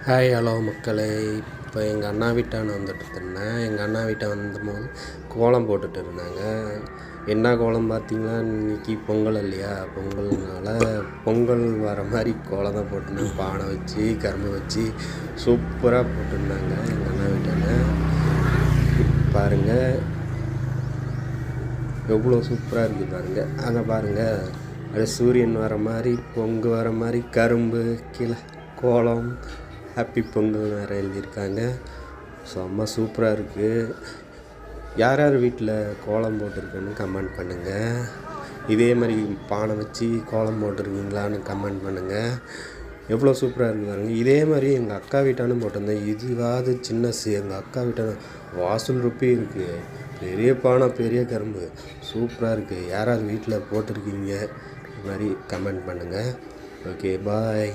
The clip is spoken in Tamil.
ஹாய் ஹலோ மக்களே. இப்போ எங்கள் அண்ணா வீட்டான வந்துட்டு இருந்தேன். எங்கள் அண்ணா வீட்டை வந்தபோது கோலம் போட்டுட்டு இருந்தாங்க. என்ன கோலம் பார்த்தீங்களா, இன்றைக்கி பொங்கல் இல்லையா, பொங்கல்னால பொங்கல் வர மாதிரி கோலம் தான் போட்டிருந்தாங்க. பானை வச்சு கரும்பு வச்சு சூப்பராக போட்டிருந்தாங்க எங்கள் அண்ணா வீட்டான. பாருங்கள் எவ்வளோ சூப்பராக இருக்குது பாருங்கள். அங்கே பாருங்கள், அது சூரியன் வர மாதிரி பொங்கு வர மாதிரி கரும்பு கீழே கோலம் ஹாப்பி பொங்கல் வேறு எழுதியிருக்காங்க. செம்ம சூப்பராக இருக்குது. யார் யார் வீட்டில் கோலம் போட்டிருக்குன்னு கமெண்ட் பண்ணுங்கள். இதே மாதிரி பானை வச்சு கோலம் போட்டிருக்கீங்களான்னு கமெண்ட் பண்ணுங்கள். எவ்வளோ சூப்பராக இருக்குது பாருங்கள். இதே மாதிரி எங்கள் அக்கா வீட்டானு போட்டிருந்தேன். இதுவாது சின்னசு. எங்கள் அக்கா வீட்டான வாசல் ருப்பி இருக்குது. பெரிய பானை பெரிய கரும்பு சூப்பராக இருக்குது. யாராவது வீட்டில் போட்டிருக்கீங்க இது மாதிரி கமெண்ட் பண்ணுங்கள். ஓகே, பாய்.